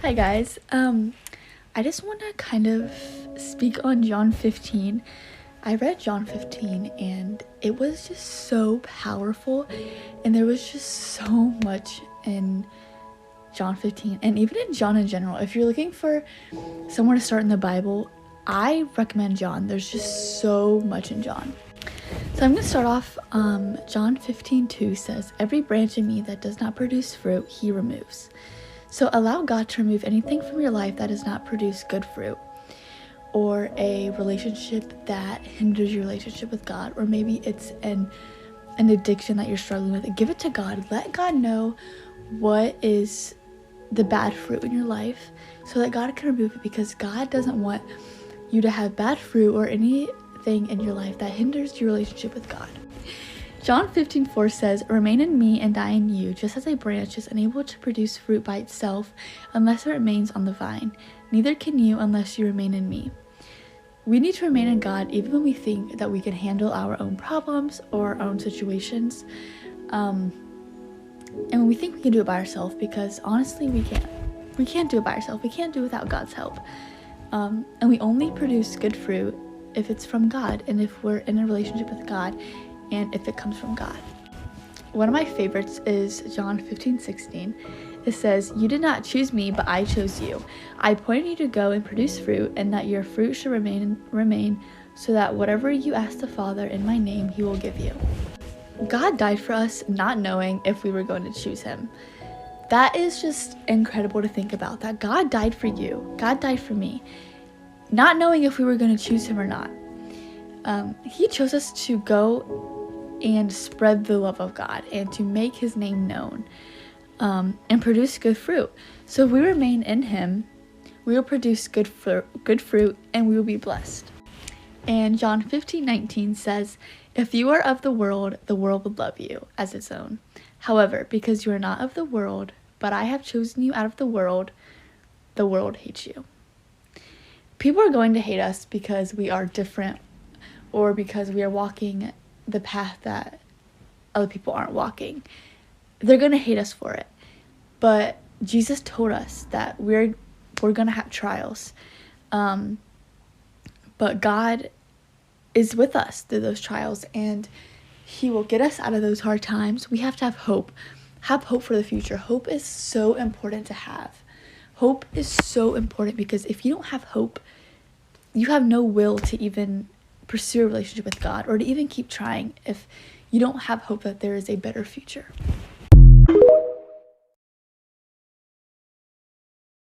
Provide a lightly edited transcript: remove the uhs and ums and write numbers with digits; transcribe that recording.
Hi guys. I just want to kind of speak on John 15. I read John 15 and it was just so powerful, and there was just so much in John 15 and even in John in general. If you're looking for somewhere to start in the Bible, I recommend John. There's just so much in John. So I'm going to start off, John 15:2 says, "Every branch in me that does not produce fruit, he removes." So allow God to remove anything from your life that does not produce good fruit, or a relationship that hinders your relationship with God, or maybe it's an addiction that you're struggling with. Give it to God. Let God know what is the bad fruit in your life so that God can remove it, because God doesn't want you to have bad fruit or anything in your life that hinders your relationship with God. John 15:4 says, "Remain in me and I in you, just as a branch is unable to produce fruit by itself unless it remains on the vine. Neither can you unless you remain in me." We need to remain in God even when we think that we can handle our own problems or our own situations. And when we think we can do it by ourselves, because honestly, we can't. We can't do it by ourselves. We can't do it without God's help. And we only produce good fruit if it's from God, and if we're in a relationship with God, and if it comes from God. One of my favorites is John 15:16. It says, "You did not choose me, but I chose you. I appointed you to go and produce fruit, and that your fruit should remain, so that whatever you ask the Father in my name, he will give you." God died for us not knowing if we were going to choose him. That is just incredible to think about, that God died for you. God died for me, not knowing if we were going to choose him or not. He chose us to go and spread the love of God and to make his name known, and produce good fruit. So if we remain in him, we will produce good fruit, and we will be blessed. And John 15:19 says, "If you are of the world would love you as its own. However, because you are not of the world, but I have chosen you out of the world hates you." People are going to hate us because we are different, or because we are walking the path that other people aren't walking. They're going to hate us for it. But Jesus told us that we're going to have trials. But God is with us through those trials, and he will get us out of those hard times. We have to have hope. Have hope for the future. Hope is so important to have. Hope is so important, because if you don't have hope, you have no will to even pursue a relationship with God, or to even keep trying, if you don't have hope that there is a better future.